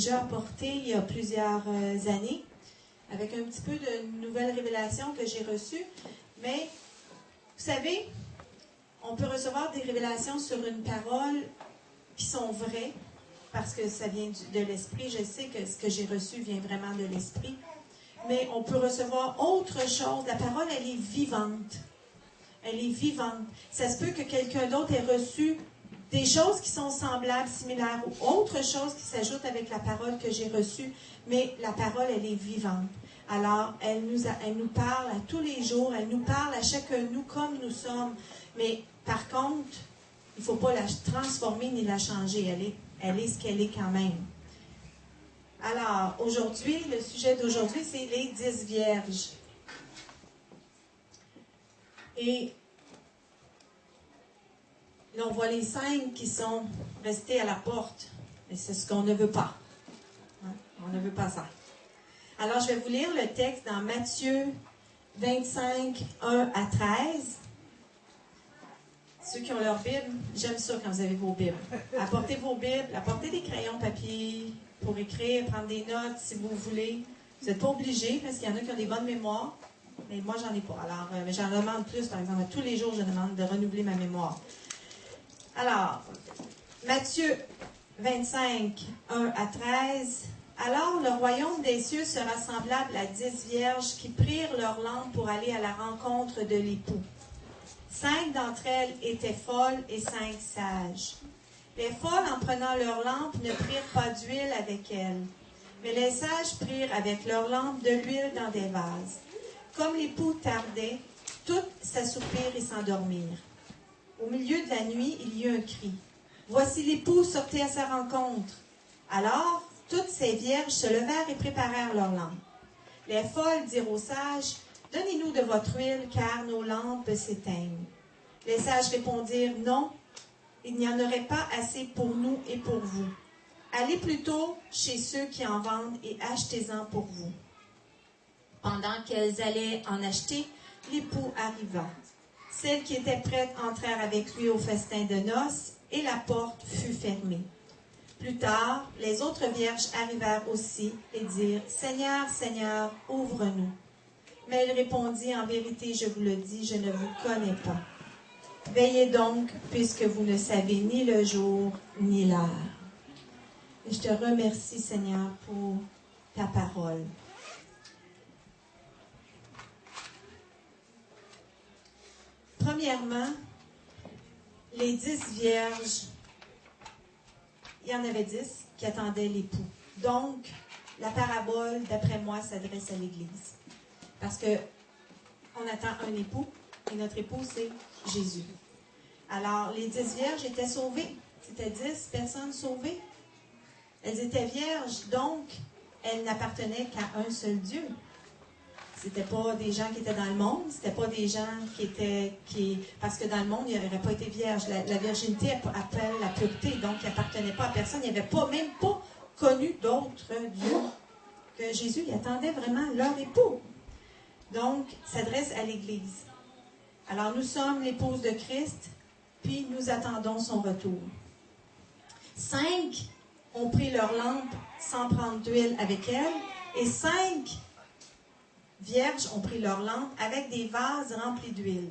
déjà apporté il y a plusieurs années, avec un petit peu de nouvelles révélations que j'ai reçues. Mais, vous savez, on peut recevoir des révélations sur une parole qui sont vraies, parce que ça vient de l'Esprit. Je sais que ce que j'ai reçu vient vraiment de l'Esprit. Mais on peut recevoir autre chose. La parole, elle est vivante. Elle est vivante. Ça se peut que quelqu'un d'autre ait reçu des choses qui sont semblables, similaires, ou autre chose qui s'ajoute avec la parole que j'ai reçue, mais la parole, elle est vivante. Alors, elle nous parle à tous les jours, elle nous parle à chacun de nous comme nous sommes. Mais par contre, il ne faut pas la transformer ni la changer. Elle est ce qu'elle est quand même. Alors, aujourd'hui, le sujet d'aujourd'hui, c'est les 10 vierges. Et là, on voit les 5 qui sont restées à la porte. Et c'est ce qu'on ne veut pas. Hein? On ne veut pas ça. Alors, je vais vous lire le texte dans Matthieu 25, 1 à 13. Ceux qui ont leur Bible, j'aime ça quand vous avez vos Bibles. Apportez vos Bibles, apportez des crayons papier pour écrire, prendre des notes si vous voulez. Vous n'êtes pas obligés, parce qu'il y en a qui ont des bonnes mémoires, mais moi, j'en ai pas. Alors, j'en demande plus, par exemple. Tous les jours, je demande de renouveler ma mémoire. Alors, Matthieu 25, 1 à 13. Alors, le royaume des cieux sera semblable à 10 vierges qui prirent leur lampe pour aller à la rencontre de l'époux. 5 d'entre elles étaient folles et 5 sages. Les folles, en prenant leur lampe, ne prirent pas d'huile avec elles, mais les sages prirent avec leur lampe de l'huile dans des vases. Comme l'époux tardait, toutes s'assoupirent et s'endormirent. Au milieu de la nuit, il y eut un cri. « Voici l'époux, sortez à sa rencontre. » Alors, toutes ces vierges se levèrent et préparèrent leurs lampes. Les folles dirent aux sages, « Donnez-nous de votre huile, car nos lampes s'éteignent. » Les sages répondirent, « Non, il n'y en aurait pas assez pour nous et pour vous. Allez plutôt chez ceux qui en vendent et achetez-en pour vous. » Pendant qu'elles allaient en acheter, l'époux arriva. Celles qui étaient prêtes entrèrent avec lui au festin de noces, et la porte fut fermée. Plus tard, les autres vierges arrivèrent aussi et dirent, « Seigneur, Seigneur, ouvre-nous. » Mais elle répondit, « En vérité, je vous le dis, je ne vous connais pas. Veillez donc, puisque vous ne savez ni le jour ni l'heure. » Et je te remercie, Seigneur, pour ta parole. Premièrement, les 10 vierges, il y en avait 10 qui attendaient l'époux. Donc, la parabole, d'après moi, s'adresse à l'Église. Parce que on attend un époux, et notre époux, c'est Jésus. Alors, les 10 vierges étaient sauvées. C'était 10 personnes sauvées. Elles étaient vierges, donc elles n'appartenaient qu'à un seul Dieu. C'était pas des gens qui étaient dans le monde, c'était pas des gens parce que dans le monde, il n'aurait pas été vierge. La virginité appelle la pureté, donc il n'appartenait pas à personne. Il n'y avait même pas connu d'autres dieux que Jésus. Il attendait vraiment leur époux. Donc, s'adresse à l'Église. Alors, nous sommes l'épouse de Christ, puis nous attendons son retour. 5 ont pris leur lampe sans prendre d'huile avec elles, et 5 vierges ont pris leur lampe avec des vases remplis d'huile.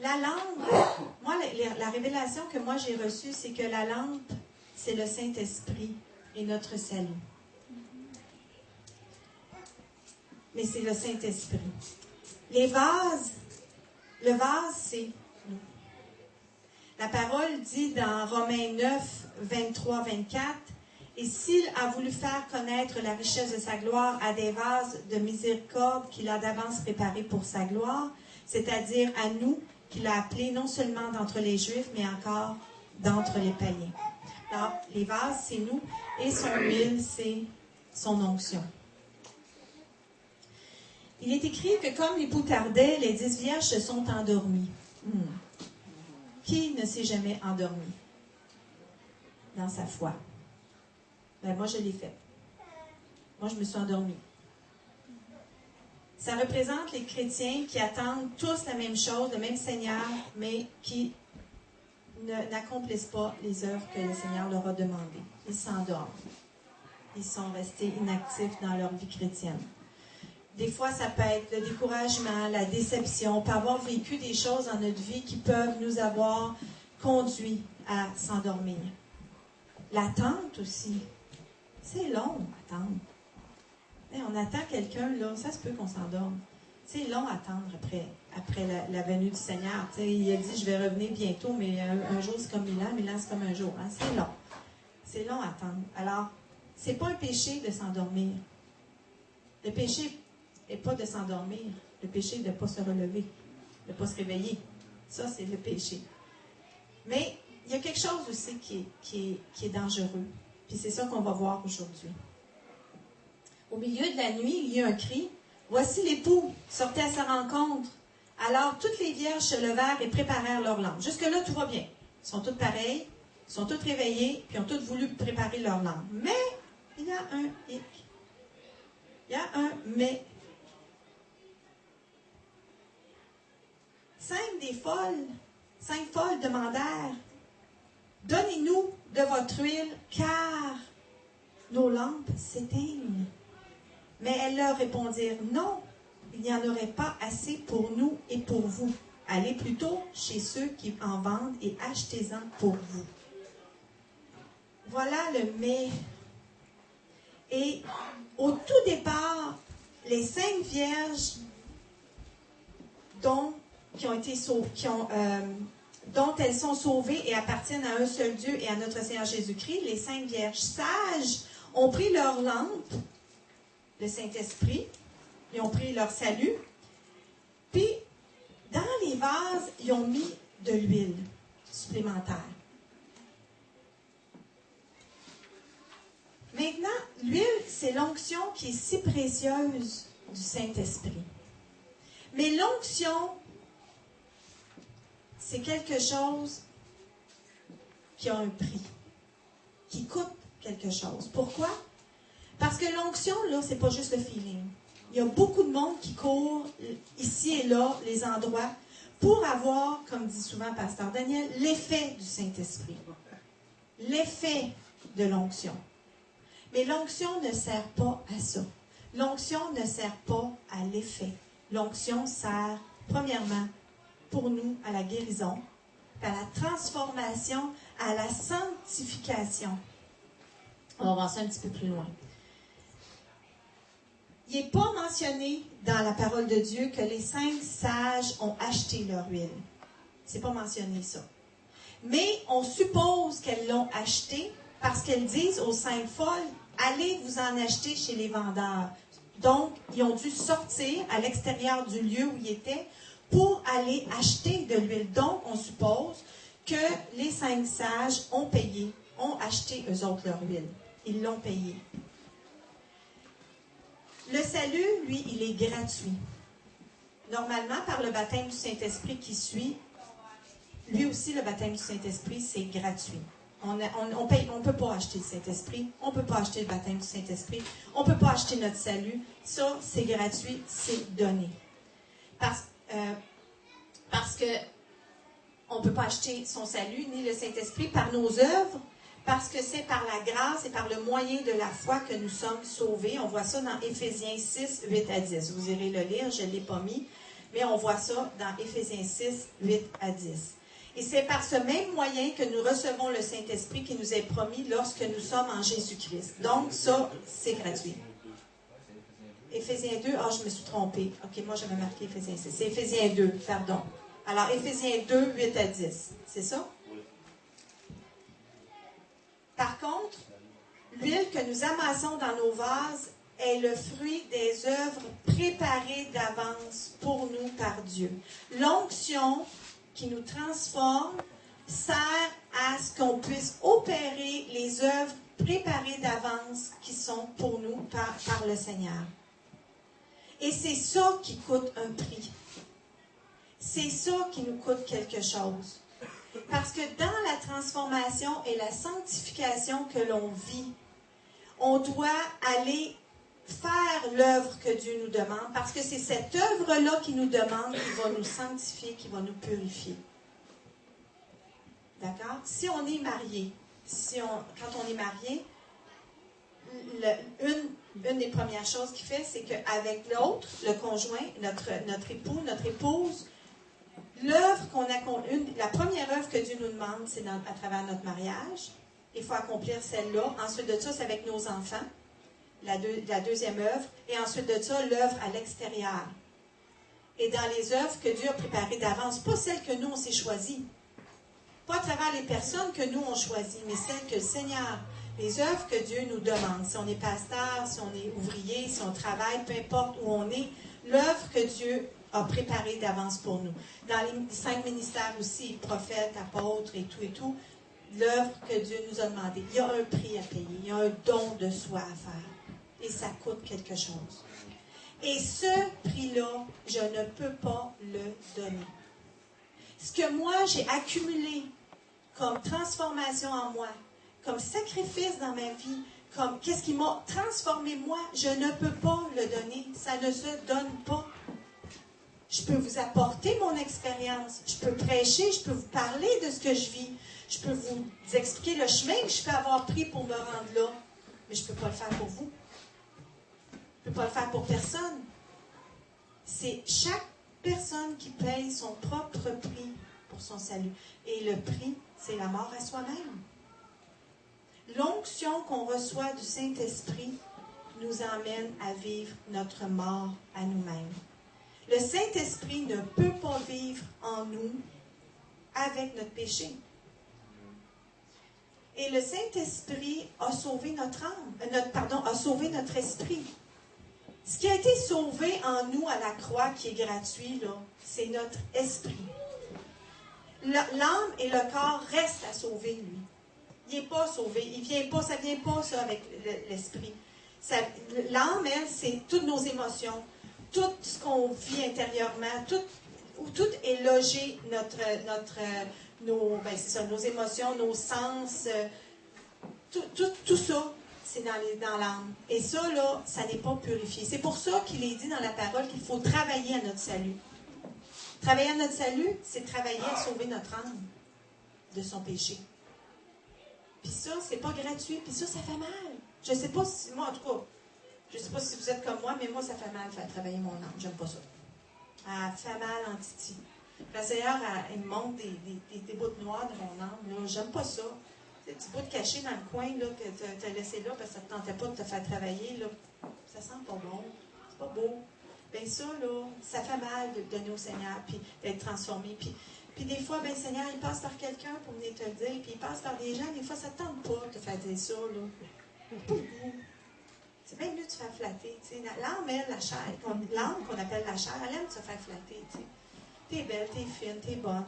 La lampe, moi, la révélation que moi j'ai reçue, c'est que la lampe, c'est le Saint-Esprit et notre salut. Mais c'est le Saint-Esprit. Les vases, le vase, c'est nous. La parole dit dans Romains 9, 23, 24, « Et s'il a voulu faire connaître la richesse de sa gloire à des vases de miséricorde qu'il a d'avance préparés pour sa gloire, c'est-à-dire à nous qu'il a appelés non seulement d'entre les Juifs, mais encore d'entre les païens. » Alors, les vases, c'est nous, et son huile, c'est son onction. Il est écrit que comme l'époux tardait, les 10 vierges se sont endormies. Qui ne s'est jamais endormi dans sa foi? Ben, moi, je l'ai fait. Moi, je me suis endormie. Ça représente les chrétiens qui attendent tous la même chose, le même Seigneur, mais qui n'accomplissent pas les œuvres que le Seigneur leur a demandées. Ils s'endorment. Ils sont restés inactifs dans leur vie chrétienne. Des fois, ça peut être le découragement, la déception, on peut avoir vécu des choses dans notre vie qui peuvent nous avoir conduits à s'endormir. L'attente aussi. C'est long, attendre. Mais on attend quelqu'un, là, ça se peut qu'on s'endorme. C'est long à attendre après la venue du Seigneur. T'sais, il a dit, je vais revenir bientôt, mais un jour c'est comme 1000 ans c'est comme un jour. Hein? C'est long. C'est long à attendre. Alors, c'est pas un péché de s'endormir. Le péché n'est pas de s'endormir. Le péché est de ne pas se relever, de ne pas se réveiller. Ça, c'est le péché. Mais il y a quelque chose aussi qui est dangereux. Puis c'est ça qu'on va voir aujourd'hui. Au milieu de la nuit, il y a un cri. Voici l'époux, sortez à sa rencontre. Alors, toutes les vierges se levèrent et préparèrent leurs lampes. Jusque-là, tout va bien. Ils sont toutes pareilles, ils sont toutes réveillées, puis ils ont toutes voulu préparer leurs lampes. Mais, il y a un hic. Il y a un mais. 5 folles demandèrent, donnez-nous de votre huile, car nos lampes s'éteignent. Mais elles leur répondirent, non, il n'y en aurait pas assez pour nous et pour vous. Allez plutôt chez ceux qui en vendent et achetez-en pour vous. Voilà le mais. Et au tout départ, les 5 vierges dont elles sont sauvées et appartiennent à un seul Dieu et à notre Seigneur Jésus-Christ, les 5 vierges sages ont pris leur lampe, le Saint-Esprit, ils ont pris leur salut, puis dans les vases, ils ont mis de l'huile supplémentaire. Maintenant, l'huile, c'est l'onction qui est si précieuse du Saint-Esprit. Mais l'onction, c'est quelque chose qui a un prix, qui coûte quelque chose. Pourquoi? Parce que l'onction, là, c'est pas juste le feeling. Il y a beaucoup de monde qui court ici et là, les endroits, pour avoir, comme dit souvent Pasteur Daniel, l'effet du Saint-Esprit. L'effet de l'onction. Mais l'onction ne sert pas à ça. L'onction ne sert pas à l'effet. L'onction sert, premièrement, pour nous, à la guérison, à la transformation, à la sanctification. On va voir ça un petit peu plus loin. Il n'est pas mentionné dans la parole de Dieu que les 5 sages ont acheté leur huile. C'est pas mentionné ça. Mais on suppose qu'elles l'ont acheté parce qu'elles disent aux 5 folles, allez vous en acheter chez les vendeurs. Donc, ils ont dû sortir à l'extérieur du lieu où ils étaient pour aller acheter de l'huile. Donc, on suppose que les 5 sages ont payé, ont acheté eux autres leur huile. Ils l'ont payé. Le salut, lui, il est gratuit. Normalement, par le baptême du Saint-Esprit qui suit, lui aussi, le baptême du Saint-Esprit, c'est gratuit. On ne peut pas acheter le Saint-Esprit, on ne peut pas acheter le baptême du Saint-Esprit, on ne peut pas acheter notre salut. Ça, c'est gratuit, c'est donné. Parce que on ne peut pas acheter son salut ni le Saint-Esprit par nos œuvres, parce que c'est par la grâce et par le moyen de la foi que nous sommes sauvés. On voit ça dans Éphésiens 6, 8 à 10. Vous irez le lire, je ne l'ai pas mis, mais on voit ça dans Éphésiens 6, 8 à 10. Et c'est par ce même moyen que nous recevons le Saint-Esprit qui nous est promis lorsque nous sommes en Jésus-Christ. Donc ça, c'est gratuit. Éphésiens 2, je me suis trompée. OK, moi j'avais marqué Éphésiens 6. C'est Éphésiens 2, pardon. Alors, Éphésiens 2, 8 à 10. C'est ça? Par contre, l'huile que nous amassons dans nos vases est le fruit des œuvres préparées d'avance pour nous par Dieu. L'onction qui nous transforme sert à ce qu'on puisse opérer les œuvres préparées d'avance qui sont pour nous par le Seigneur. Et c'est ça qui coûte un prix. C'est ça qui nous coûte quelque chose. Parce que dans la transformation et la sanctification que l'on vit, on doit aller faire l'œuvre que Dieu nous demande, parce que c'est cette œuvre-là qui nous demande, qui va nous sanctifier, qui va nous purifier. D'accord? Si on est marié, quand on est marié, une des premières choses qu'il fait, c'est qu'avec l'autre, le conjoint, notre époux, notre épouse, l'œuvre la première œuvre que Dieu nous demande, c'est à travers notre mariage. Il faut accomplir celle-là. Ensuite de ça, c'est avec nos enfants, la deuxième œuvre. Et ensuite de ça, l'œuvre à l'extérieur. Et dans les œuvres que Dieu a préparées d'avance, pas celles que nous, on s'est choisies. Pas à travers les personnes que nous, on choisit, mais celles que le Seigneur, les œuvres que Dieu nous demande. Si on est pasteur, si on est ouvrier, si on travaille, peu importe où on est, l'œuvre que Dieu a préparée d'avance pour nous. Dans les 5 ministères aussi, prophètes, apôtres et tout, l'œuvre que Dieu nous a demandée. Il y a un prix à payer, il y a un don de soi à faire. Et ça coûte quelque chose. Et ce prix-là, je ne peux pas le donner. Ce que moi, j'ai accumulé comme transformation en moi, comme sacrifice dans ma vie, comme qu'est-ce qui m'a transformé moi, je ne peux pas le donner. Ça ne se donne pas. Je peux vous apporter mon expérience. Je peux prêcher, je peux vous parler de ce que je vis. Je peux vous expliquer le chemin que je peux avoir pris pour me rendre là. Mais je ne peux pas le faire pour vous. Je ne peux pas le faire pour personne. C'est chaque personne qui paye son propre prix pour son salut. Et le prix, c'est la mort à soi-même. L'onction qu'on reçoit du Saint-Esprit nous emmène à vivre notre mort à nous-mêmes. Le Saint-Esprit ne peut pas vivre en nous avec notre péché. Et le Saint-Esprit a sauvé notre âme, a sauvé notre esprit. Ce qui a été sauvé en nous à la croix, qui est gratuit, là, c'est notre esprit. L'âme et le corps restent à sauver, lui. Il n'est pas sauvé. Ça ne vient pas, ça, avec l'esprit. L'âme, elle, c'est toutes nos émotions, tout ce qu'on vit intérieurement, tout est logé, nos émotions, nos sens, tout ça, c'est dans l'âme. Et ça, là, ça n'est pas purifié. C'est pour ça qu'il est dit dans la parole qu'il faut travailler à notre salut. Travailler à notre salut, c'est travailler à sauver notre âme de son péché. Puis ça, c'est pas gratuit. Puis ça fait mal. Je sais pas si, moi en tout cas, je sais pas si vous êtes comme moi, mais moi, ça fait mal de faire travailler mon âme. J'aime pas ça. Elle fait mal en titi. Le Seigneur, il me montre des bouts noirs de mon âme. Là. J'aime pas ça. Des petits bouts cachés dans le coin là, que tu as laissé là parce que ça ne te tentait pas de te faire travailler. Là. Ça sent pas bon. C'est pas beau. Bien ça, là, ça fait mal de donner au Seigneur puis d'être transformé. Puis des fois, ben, le Seigneur, il passe par quelqu'un pour venir te le dire. Puis il passe par des gens. Des fois, ça ne tente pas de te faire dire ça. Là. Pas le goût. C'est bien mieux de se faire flatter. L'âme, elle, la chair, l'âme qu'on appelle la chair, elle aime se faire flatter. T'es belle, t'es fine, t'es bonne.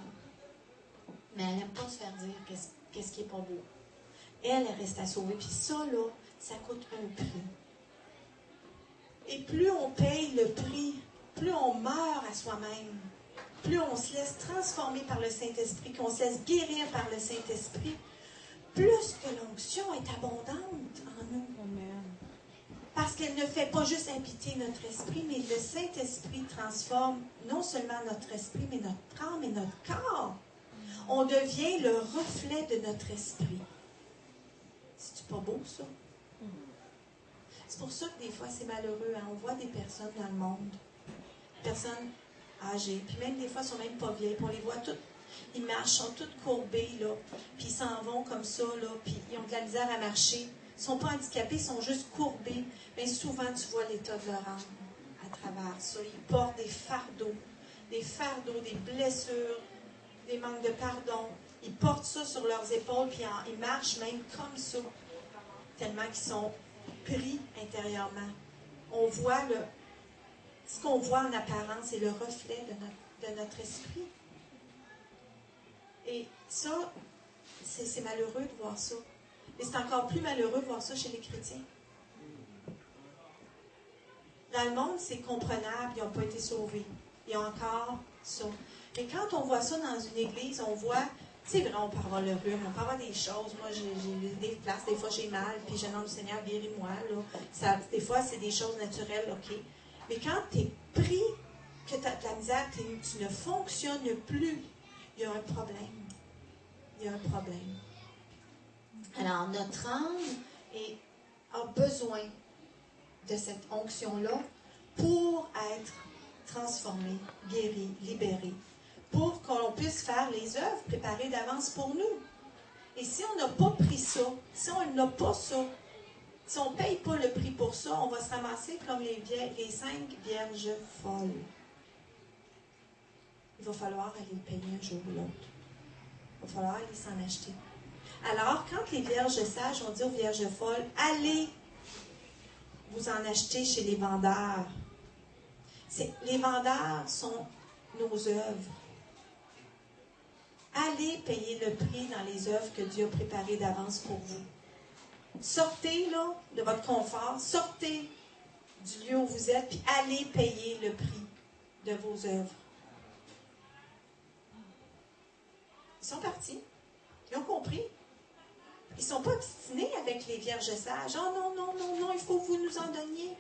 Mais elle n'aime pas se faire dire qu'est-ce qui n'est pas beau. Elle reste à sauver. Puis ça, là, ça coûte un prix. Et plus on paye le prix, plus on meurt à soi-même, plus on se laisse transformer par le Saint-Esprit, qu'on se laisse guérir par le Saint-Esprit, plus que l'onction est abondante en nous. Amen. Parce qu'elle ne fait pas juste habiter notre esprit, mais le Saint-Esprit transforme non seulement notre esprit, mais notre âme et notre corps. On devient le reflet de notre esprit. C'est-tu pas beau, ça? C'est pour ça que des fois, c'est malheureux. Hein? On voit des personnes dans le monde, des personnes âgées, puis même des fois, ils sont même pas vieilles, puis on les voit toutes, ils marchent, sont toutes courbées, là, puis ils s'en vont comme ça, là, puis ils ont de la misère à marcher. Ils ne sont pas handicapés, ils sont juste courbés. Mais souvent, tu vois l'état de leur âme à travers ça. Ils portent des fardeaux, des blessures, des manques de pardon. Ils portent ça sur leurs épaules, puis ils marchent même comme ça, tellement qu'ils sont pris intérieurement. On voit ce qu'on voit en apparence, c'est le reflet de notre esprit. Et ça, c'est malheureux de voir ça. Et c'est encore plus malheureux de voir ça chez les chrétiens. Dans le monde, c'est comprenable, ils n'ont pas été sauvés. Il y a encore ça. Mais quand on voit ça dans une église, on voit, c'est vrai, on peut avoir le rhume, on peut avoir des choses. Moi, j'ai des places, des fois j'ai mal, puis je demande au Seigneur, guéris-moi. Des fois, c'est des choses naturelles, OK. Mais quand tu es pris, que tu as de la misère, tu ne fonctionnes plus, il y a un problème. il y a un problème. Alors, notre âme a besoin de cette onction-là pour être transformé, guéri, libéré, pour qu'on puisse faire les œuvres préparées d'avance pour nous. Et si on n'a pas pris ça, si on n'a pas ça, si on ne paye pas le prix pour ça, on va se ramasser comme les 5 vierges folles. Il va falloir aller le payer un jour ou l'autre. Il va falloir aller s'en acheter. Alors, quand les vierges sages ont dit aux vierges folles, allez vous en acheter chez les vendeurs. Les vendeurs sont nos œuvres. Allez payer le prix dans les œuvres que Dieu a préparées d'avance pour vous. Sortez là de votre confort, sortez du lieu où vous êtes, puis allez payer le prix de vos œuvres. Ils sont partis. Ils ont compris. Ils ne sont pas obstinés avec les vierges sages. Oh non, non, non, non, il faut que vous nous en donniez.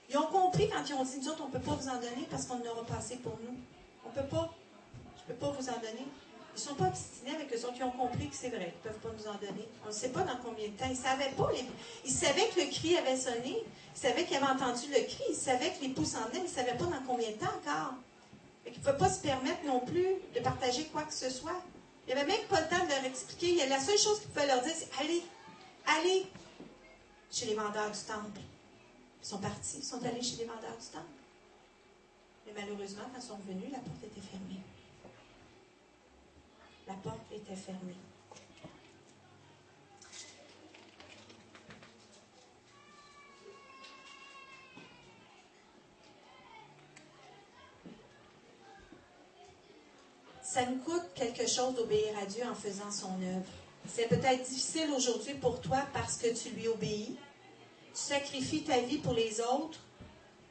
Ils ont compris quand ils ont dit, nous autres, on ne peut pas vous en donner parce qu'on n'aura pas assez pour nous. On ne peut pas. Je ne peux pas vous en donner. Ils ne sont pas obstinés avec eux autres. Ils ont compris que c'est vrai qu'ils ne peuvent pas nous en donner. On ne sait pas dans combien de temps. Ils ne savaient pas. Ils savaient que le cri avait sonné. Ils savaient qu'ils avaient entendu le cri. Ils savaient que l'époux s'en venait, mais ils ne savaient pas dans combien de temps encore. Ils ne pouvaient pas se permettre non plus de partager quoi que ce soit. Il n'y avait même pas le temps de leur expliquer. La seule chose qu'ils pouvaient leur dire, c'est allez chez les vendeurs du temple. Ils sont partis, ils sont allés chez les vendeurs du temple. Mais malheureusement, quand ils sont revenus, la porte était fermée. La porte était fermée. Ça nous coûte quelque chose d'obéir à Dieu en faisant son œuvre. C'est peut-être difficile aujourd'hui pour toi parce que tu lui obéis. Tu sacrifies ta vie pour les autres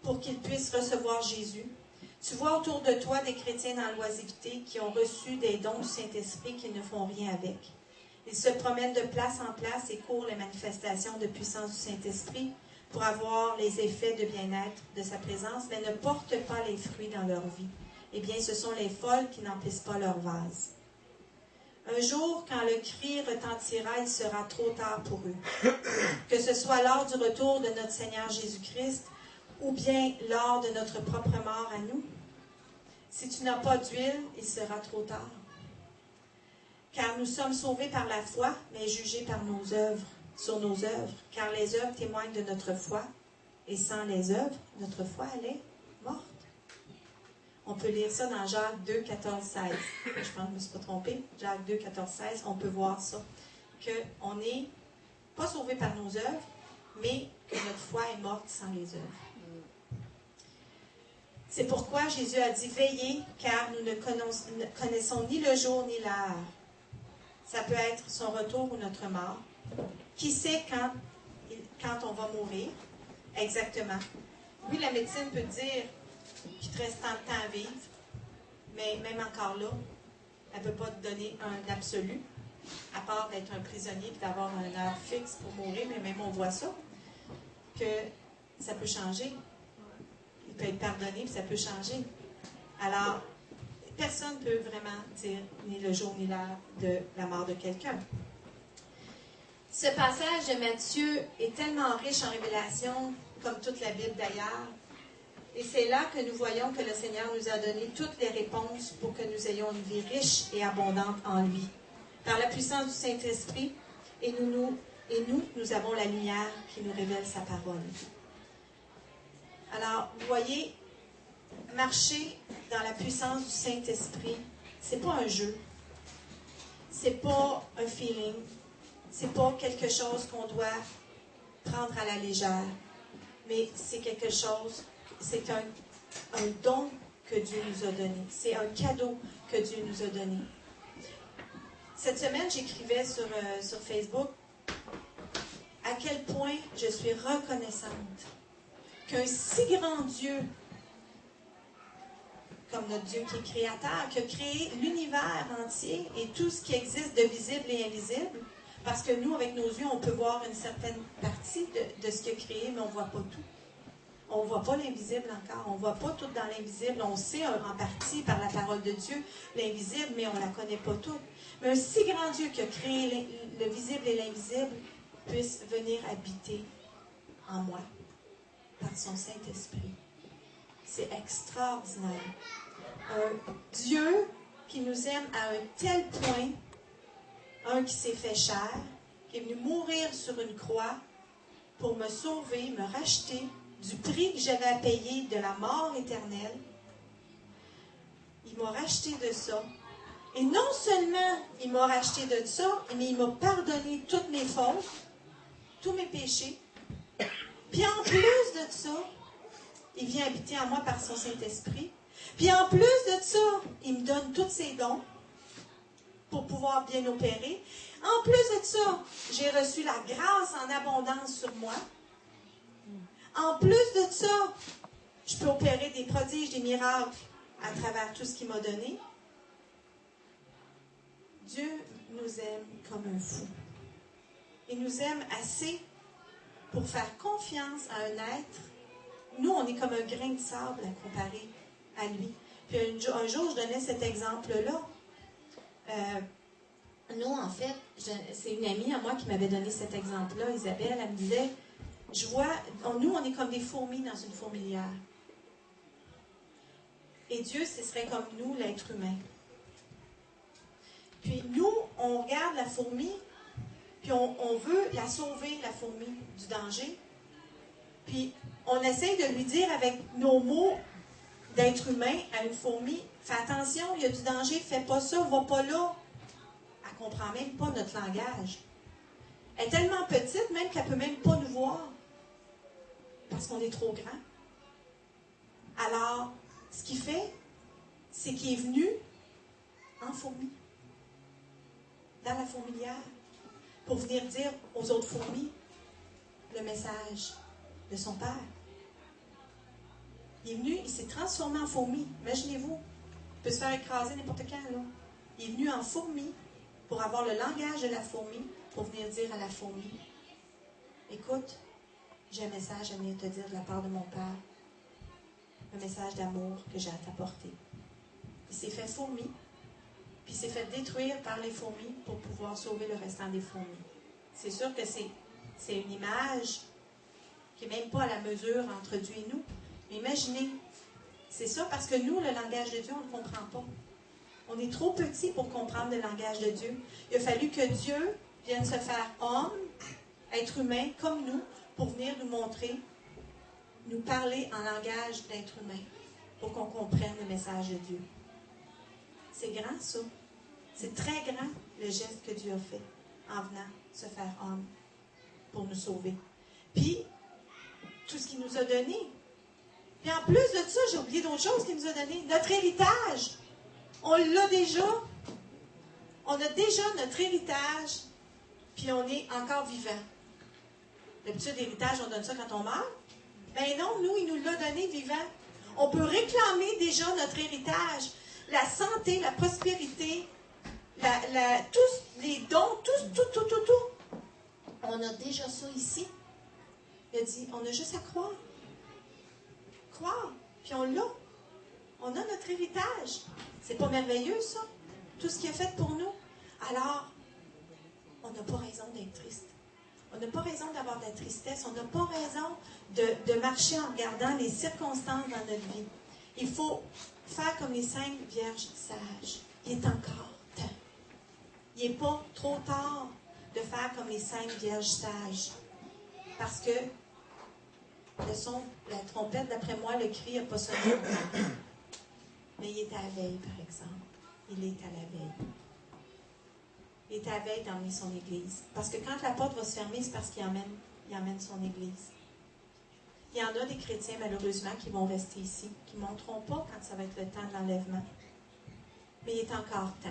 pour qu'ils puissent recevoir Jésus. Tu vois autour de toi des chrétiens dans l'oisiveté qui ont reçu des dons du Saint-Esprit qui ne font rien avec. Ils se promènent de place en place et courent les manifestations de puissance du Saint-Esprit pour avoir les effets de bien-être de sa présence, mais ne portent pas les fruits dans leur vie. Eh bien, ce sont les folles qui n'emplissent pas leur vase. Un jour, quand le cri retentira, il sera trop tard pour eux. Que ce soit lors du retour de notre Seigneur Jésus-Christ ou bien lors de notre propre mort à nous. Si tu n'as pas d'huile, il sera trop tard. Car nous sommes sauvés par la foi, mais jugés par nos œuvres, sur nos œuvres. Car les œuvres témoignent de notre foi, et sans les œuvres, notre foi, elle est morte. On peut lire ça dans Jacques 2, 14, 16. Je pense que je ne me suis pas trompée. Jacques 2, 14, 16, on peut voir ça. Qu'on n'est pas sauvé par nos œuvres, mais que notre foi est morte sans les œuvres. C'est pourquoi Jésus a dit « Veillez, car nous ne connaissons ni le jour ni l'heure. » Ça peut être son retour ou notre mort. Qui sait quand on va mourir? Exactement. Oui, la médecine peut dire qu'il te reste tant de temps à vivre, mais même encore là, elle ne peut pas te donner un absolu, à part d'être un prisonnier et d'avoir une heure fixe pour mourir, mais même on voit ça, que ça peut changer. Il peut être pardonné, puis ça peut changer. Alors, personne ne peut vraiment dire ni le jour ni l'heure de la mort de quelqu'un. Ce passage de Matthieu est tellement riche en révélations, comme toute la Bible d'ailleurs, et c'est là que nous voyons que le Seigneur nous a donné toutes les réponses pour que nous ayons une vie riche et abondante en lui. Par la puissance du Saint-Esprit, et nous avons la lumière qui nous révèle sa parole. Alors, vous voyez, marcher dans la puissance du Saint-Esprit, c'est pas un jeu, c'est pas un feeling, c'est pas quelque chose qu'on doit prendre à la légère, mais c'est quelque chose, c'est un don que Dieu nous a donné, c'est un cadeau que Dieu nous a donné. Cette semaine, j'écrivais sur Facebook à quel point je suis reconnaissante qu'un si grand Dieu, comme notre Dieu qui est créateur, qui a créé l'univers entier et tout ce qui existe de visible et invisible, parce que nous, avec nos yeux, on peut voir une certaine partie de ce qu'il a créé, mais on ne voit pas tout. On ne voit pas l'invisible encore. On ne voit pas tout dans l'invisible. On sait en partie par la parole de Dieu l'invisible, mais on ne la connaît pas toute. Mais un si grand Dieu qui a créé le visible et l'invisible puisse venir habiter en moi par son Saint-Esprit. C'est extraordinaire. Un Dieu qui nous aime à un tel point, un qui s'est fait chair, qui est venu mourir sur une croix pour me sauver, me racheter du prix que j'avais à payer de la mort éternelle. Il m'a racheté de ça. Et non seulement il m'a racheté de ça, mais il m'a pardonné toutes mes fautes, tous mes péchés. Puis en plus de ça, il vient habiter en moi par son Saint-Esprit. Puis en plus de ça, il me donne tous ses dons pour pouvoir bien opérer. En plus de ça, j'ai reçu la grâce en abondance sur moi. En plus de ça, je peux opérer des prodiges, des miracles à travers tout ce qu'il m'a donné. Dieu nous aime comme un fou. Il nous aime assez pour faire confiance à un être. Nous, on est comme un grain de sable à comparer à lui. Puis un jour, je donnais cet exemple-là. Nous, en fait, c'est une amie à moi qui m'avait donné cet exemple-là, Isabelle. Elle me disait, nous, on est comme des fourmis dans une fourmilière. Et Dieu, ce serait comme nous, l'être humain. Puis nous, on regarde la fourmi, puis on veut la sauver, la fourmi, du danger. Puis on essaye de lui dire avec nos mots d'être humain à une fourmi, fais attention, il y a du danger, fais pas ça, va pas là. Elle ne comprend même pas notre langage. Elle est tellement petite même qu'elle ne peut même pas nous voir. Parce qu'on est trop grand. Alors, ce qu'il fait, c'est qu'il est venu en fourmi, dans la fourmilière, pour venir dire aux autres fourmis le message de son Père. Il est venu, il s'est transformé en fourmi. Imaginez-vous, il peut se faire écraser n'importe quand, là. Il est venu en fourmi pour avoir le langage de la fourmi, pour venir dire à la fourmi, écoute, j'ai un message à venir te dire de la part de mon Père. Un message d'amour que j'ai à t'apporter. Il s'est fait fourmi, puis il s'est fait détruire par les fourmis pour pouvoir sauver le restant des fourmis. C'est sûr que c'est une image qui n'est même pas à la mesure entre Dieu et nous. Mais imaginez, c'est ça parce que nous, le langage de Dieu, on ne le comprend pas. On est trop petit pour comprendre le langage de Dieu. Il a fallu que Dieu vienne se faire homme, être humain comme nous, pour venir nous montrer, nous parler en langage d'être humain, pour qu'on comprenne le message de Dieu. C'est grand, ça. C'est très grand, le geste que Dieu a fait en venant se faire homme pour nous sauver. Puis, tout ce qu'il nous a donné. Puis en plus de ça, j'ai oublié d'autres choses qu'il nous a donné. Notre héritage. On l'a déjà. On a déjà notre héritage, puis on est encore vivant. D'habitude, l'héritage, on donne ça quand on meurt. Ben non, nous, il nous l'a donné vivant. On peut réclamer déjà notre héritage. La santé, la prospérité, tous les dons, tout. On a déjà ça ici. Il a dit, on a juste à croire. Croire, puis on l'a. On a notre héritage. C'est pas merveilleux, ça? Tout ce qu'il a fait pour nous. Alors, on n'a pas raison d'être triste. On n'a pas raison d'avoir de la tristesse. On n'a pas raison de marcher en regardant les circonstances dans notre vie. Il faut faire comme les 5 vierges sages. Il est encore temps. Il n'est pas trop tard de faire comme les 5 vierges sages. Parce que le son, la trompette, d'après moi, le cri n'a pas sonné. Mais il est à la veille, par exemple. Il est à la veille. Il est à la veille d'emmener son Église. Parce que quand la porte va se fermer, c'est parce qu'il emmène son Église. Il y en a des chrétiens, malheureusement, qui vont rester ici, qui ne monteront pas quand ça va être le temps de l'enlèvement. Mais il est encore temps.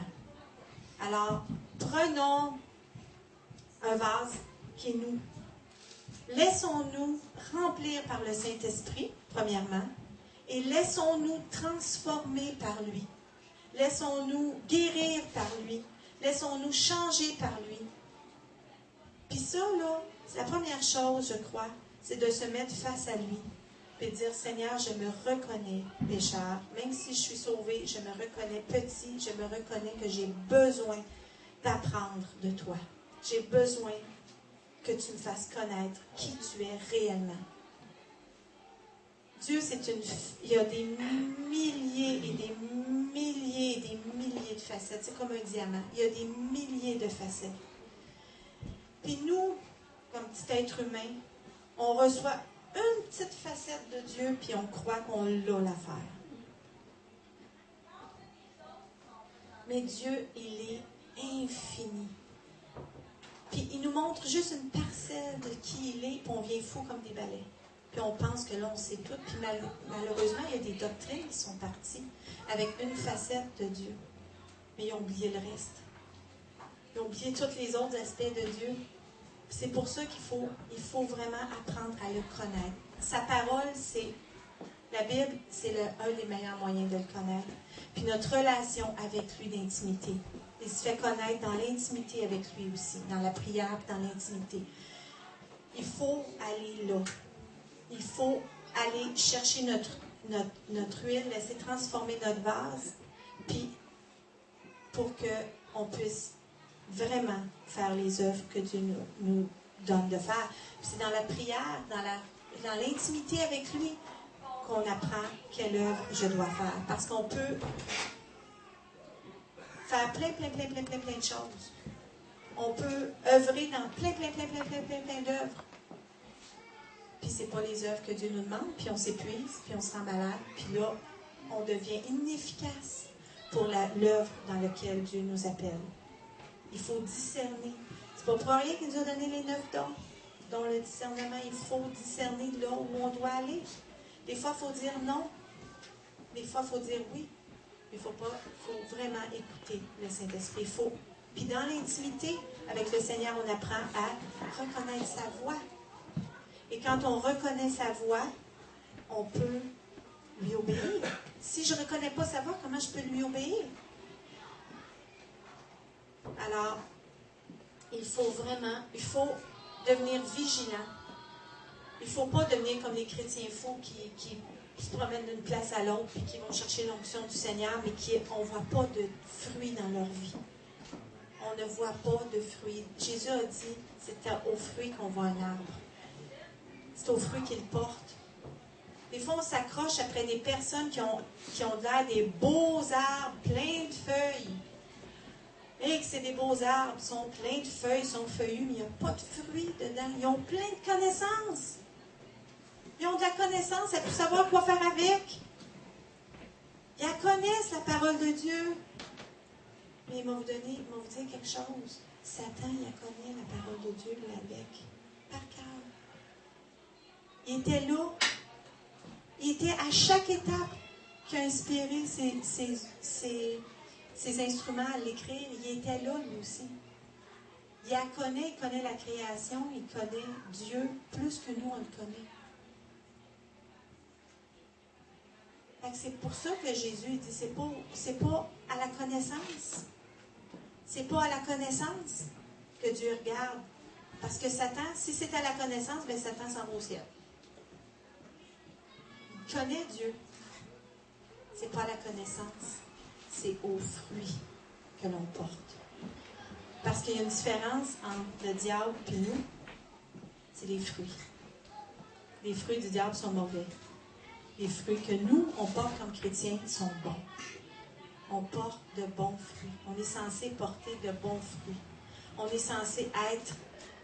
Alors, prenons un vase qui est nous. Laissons-nous remplir par le Saint-Esprit, premièrement, et laissons-nous transformer par lui. Laissons-nous guérir par lui. Laissons-nous changer par lui. Puis ça, là, c'est la première chose, je crois, c'est de se mettre face à lui. puis dire, Seigneur, je me reconnais pécheur. Même si je suis sauvée, je me reconnais petit, je me reconnais que j'ai besoin d'apprendre de toi. J'ai besoin que tu me fasses connaître qui tu es réellement. Dieu, il y a des milliers et des milliers et des milliers de facettes. C'est comme un diamant. Il y a des milliers de facettes. Puis nous, comme petit être humain, on reçoit une petite facette de Dieu, puis on croit qu'on l'a l'affaire. Mais Dieu, il est infini. Puis il nous montre juste une parcelle de qui il est, puis on vient fou comme des balais. Puis on pense que là, on sait tout. Puis malheureusement, il y a des doctrines qui sont parties avec une facette de Dieu. Mais ils ont oublié le reste. Ils ont oublié tous les autres aspects de Dieu. C'est pour ça qu'il faut vraiment apprendre à le connaître. Sa parole, la Bible, c'est un des meilleurs moyens de le connaître. Puis notre relation avec lui d'intimité. Il se fait connaître dans l'intimité avec lui aussi, dans la prière, dans l'intimité. Il faut aller là. Il faut aller chercher notre huile, laisser transformer notre vase, puis pour qu'on puisse vraiment faire les œuvres que Dieu nous donne de faire. Puis c'est dans la prière, dans l'intimité avec lui, qu'on apprend quelle œuvre je dois faire. Parce qu'on peut faire plein de choses. On peut œuvrer dans plein d'œuvres. Puis c'est pas les œuvres que Dieu nous demande, puis on s'épuise, puis on se rend malade, puis là, on devient inefficace pour l'œuvre dans laquelle Dieu nous appelle. Il faut discerner. C'est pas pour rien qu'il nous a donné les 9 dons. Dont le discernement, il faut discerner là où on doit aller. Des fois, il faut dire non. Des fois, il faut dire oui. Il faut vraiment écouter le Saint-Esprit. Puis dans l'intimité, avec le Seigneur, on apprend à reconnaître sa voix. Et quand on reconnaît sa voix, on peut lui obéir. Si je ne reconnais pas sa voix, comment je peux lui obéir? Alors, il faut devenir vigilant. Il ne faut pas devenir comme les chrétiens fous qui se promènent d'une place à l'autre et qui vont chercher l'onction du Seigneur, mais on ne voit pas de fruits dans leur vie. On ne voit pas de fruits. Jésus a dit, c'est aux fruits qu'on voit un arbre. C'est aux fruits qu'il porte. Des fois, on s'accroche après des personnes qui ont l'air des beaux arbres, pleins de feuilles. Et que c'est des beaux arbres, sont pleins de feuilles, sont feuillus, mais il n'y a pas de fruits dedans. Ils ont plein de connaissances. Ils ont de la connaissance, ils peuvent savoir quoi faire avec. Ils connaissent la parole de Dieu. Mais ils vont vous dire quelque chose. Satan, il connaît la parole de Dieu, l'avec, par cœur. Il était là. Il était à chaque étape qui a inspiré ses instruments à l'écrire. Il était là, lui aussi. Il connaît la création, il connaît Dieu plus que nous, on le connaît. C'est pour ça que Jésus dit, c'est pas à la connaissance. C'est pas à la connaissance que Dieu regarde. Parce que Satan, si c'est à la connaissance, bien Satan s'en va au ciel. Il connaît Dieu. C'est pas à la connaissance. C'est aux fruits que l'on porte. Parce qu'il y a une différence entre le diable et nous. C'est les fruits. Les fruits du diable sont mauvais. Les fruits que nous, on porte comme chrétiens, sont bons. On porte de bons fruits. On est censé porter de bons fruits. On est censé être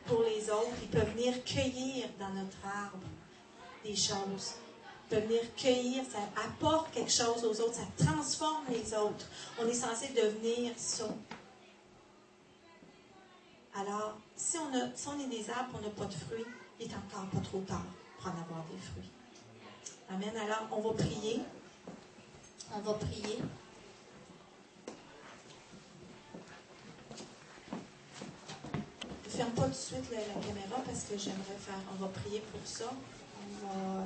pour les autres. Ils peuvent venir cueillir dans notre arbre des choses. Ils peuvent venir cueillir, ça apporte quelque chose aux autres, ça transforme les autres. On est censé devenir ça. Alors, si on est des arbres, on n'a pas de fruits, il est encore pas trop tard pour en avoir des fruits. Amen. Alors, on va prier. On va prier. Ne ferme pas tout de suite la caméra parce que on va prier pour ça.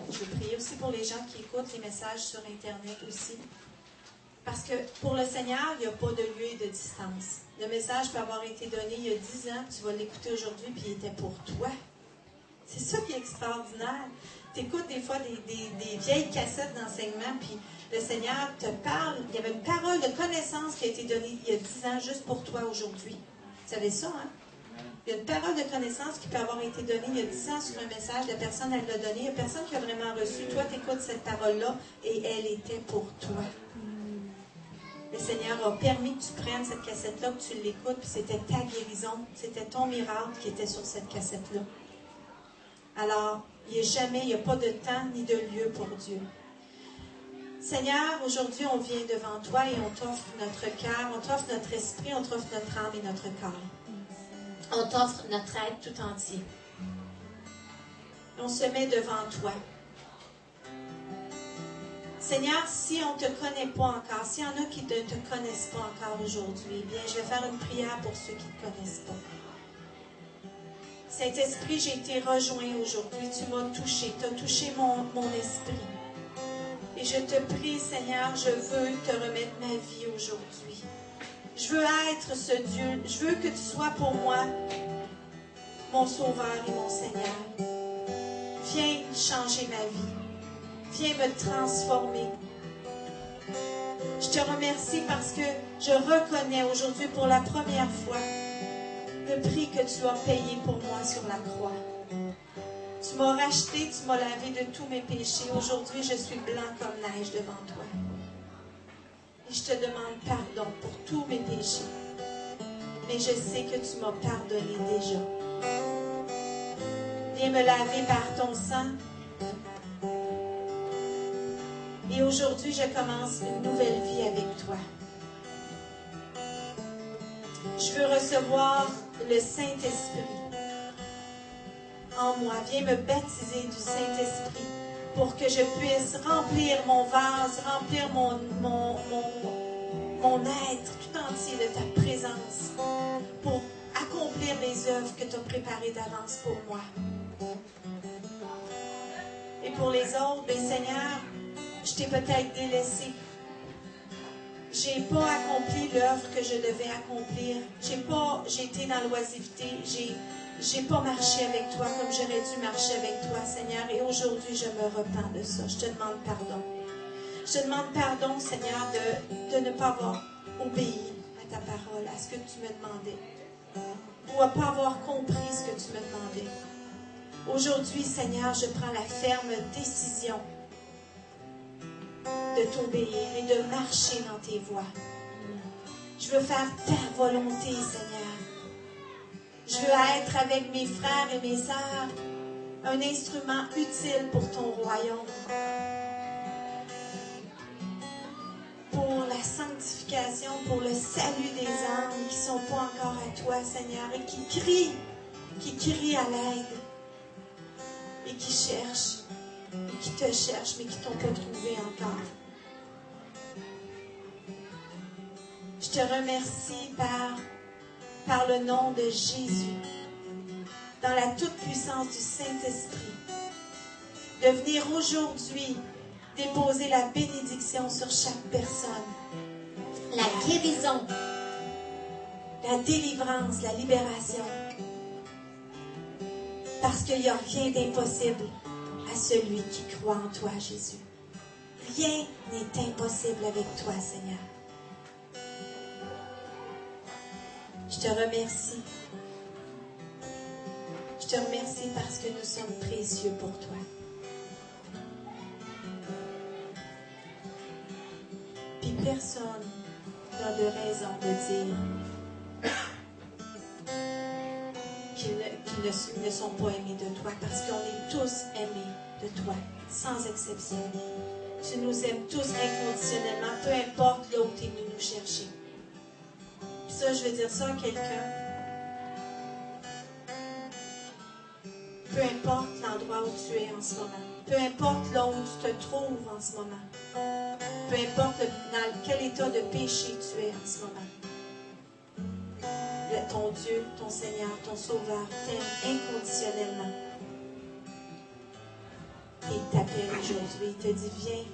Je vais prier aussi pour les gens qui écoutent les messages sur Internet aussi. Parce que pour le Seigneur, il n'y a pas de lieu et de distance. Le message peut avoir été donné il y a 10 ans, tu vas l'écouter aujourd'hui, puis il était pour toi. C'est ça qui est extraordinaire. Tu écoutes des fois des vieilles cassettes d'enseignement, puis le Seigneur te parle. Il y avait une parole de connaissance qui a été donnée il y a 10 ans juste pour toi aujourd'hui. Vous savez ça, hein? Il y a une parole de connaissance qui peut avoir été donnée il y a 10 ans sur un message. La personne, elle l'a donné. Il n'y a personne qui a vraiment reçu. Toi, tu écoutes cette parole-là et elle était pour toi. Le Seigneur a permis que tu prennes cette cassette-là, que tu l'écoutes, puis c'était ta guérison. C'était ton miracle qui était sur cette cassette-là. Alors, il n'y a pas de temps ni de lieu pour Dieu. Seigneur, aujourd'hui, on vient devant toi et on t'offre notre cœur, on t'offre notre esprit, on t'offre notre âme et notre corps. On t'offre notre être tout entier. On se met devant toi. Seigneur, si on ne te connaît pas encore, s'il y en a qui ne te connaissent pas encore aujourd'hui, bien, je vais faire une prière pour ceux qui ne te connaissent pas. Saint-Esprit, j'ai été rejoint aujourd'hui. Tu m'as touché. Tu as touché mon esprit. Et je te prie, Seigneur, je veux te remettre ma vie aujourd'hui. Je veux être ce Dieu. Je veux que tu sois pour moi mon Sauveur et mon Seigneur. Viens changer ma vie. Viens me transformer. Je te remercie parce que je reconnais aujourd'hui pour la première fois le prix que tu as payé pour moi sur la croix. Tu m'as racheté, tu m'as lavé de tous mes péchés. Aujourd'hui, je suis blanc comme neige devant toi. Et je te demande pardon pour tous mes péchés. Mais je sais que tu m'as pardonné déjà. Viens me laver par ton sang. Et aujourd'hui, je commence une nouvelle vie avec toi. Je veux recevoir le Saint-Esprit en moi. Viens me baptiser du Saint-Esprit pour que je puisse remplir mon vase, remplir mon être tout entier de ta présence pour accomplir les œuvres que tu as préparées d'avance pour moi. Et pour les autres, bien Seigneur, je t'ai peut-être délaissé. J'ai pas accompli l'œuvre que je devais accomplir. J'ai été dans l'oisiveté. J'ai pas marché avec toi comme j'aurais dû marcher avec toi, Seigneur. Et aujourd'hui, je me repens de ça. Je te demande pardon. Je te demande pardon, Seigneur, de ne pas avoir obéi à ta parole, à ce que tu me demandais. Ou à ne pas avoir compris ce que tu me demandais. Aujourd'hui, Seigneur, je prends la ferme décision de t'obéir et de marcher dans tes voies. Je veux faire ta volonté, Seigneur. Je veux être avec mes frères et mes sœurs un instrument utile pour ton royaume. Pour la sanctification, pour le salut des âmes qui ne sont pas encore à toi, Seigneur, et qui crient à l'aide et qui cherchent, et qui te cherchent, mais qui ne t'ont pas trouvé encore. Je te remercie par le nom de Jésus, dans la toute-puissance du Saint-Esprit, de venir aujourd'hui déposer la bénédiction sur chaque personne, la guérison, la délivrance, la libération, parce qu'il n'y a rien d'impossible à celui qui croit en toi, Jésus. Rien n'est impossible avec toi, Seigneur. Je te remercie. Je te remercie parce que nous sommes précieux pour toi. Puis personne n'a de raison de dire qu'ils ne sont pas aimés de toi, parce qu'on est tous aimés de toi, sans exception. Tu nous aimes tous inconditionnellement, peu importe là où tu es venu nous chercher. Ça, je veux dire ça à quelqu'un. Peu importe l'endroit où tu es en ce moment. Peu importe là où tu te trouves en ce moment. Peu importe dans quel état de péché tu es en ce moment. Ton Dieu, ton Seigneur, ton Sauveur t'aime inconditionnellement. Et il t'appelle aujourd'hui. Il te dit, viens,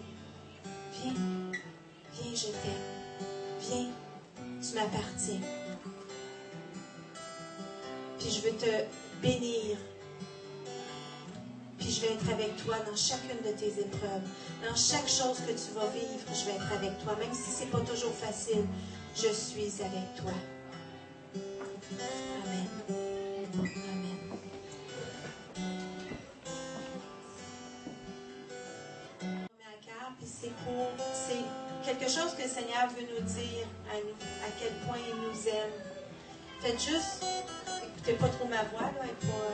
je t'aime. Viens. Tu m'appartiens. Puis je veux te bénir je vais être avec toi dans chacune de tes épreuves. Dans chaque chose que tu vas vivre, je vais être avec toi. Même si ce n'est pas toujours facile, je suis avec toi. Amen. Amen. C'est quelque chose que le Seigneur veut nous dire à quel point il nous aime. Faites juste, écoutez pas trop ma voix, là, elle n'est pas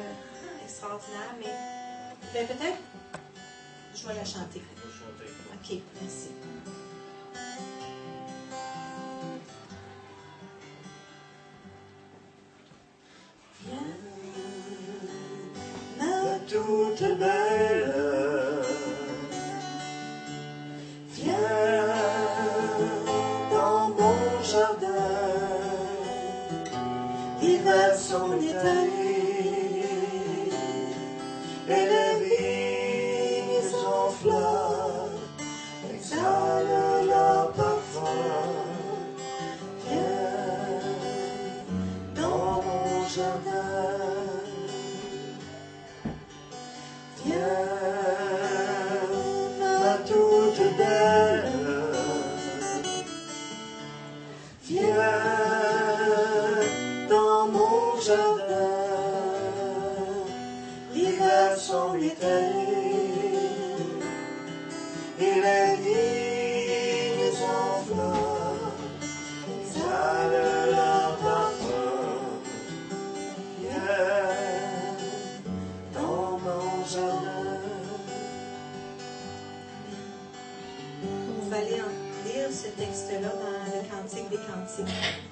extraordinaire, mais peut-être, je vais la chanter. Ok, merci. Viens, ma toute belle. Viens dans mon jardin, l'hiver sont étalés et les vignes en fleurs exhalent leur parfum. Viens dans mon jardin, viens ma toute belle. Viens dans mon jardin, l'hiver semble étalé et les vignes en fleurs exhalent leur parfum. Viens dans mon jardin. On va aller lire ce texte-là dans le Cantique des Cantiques.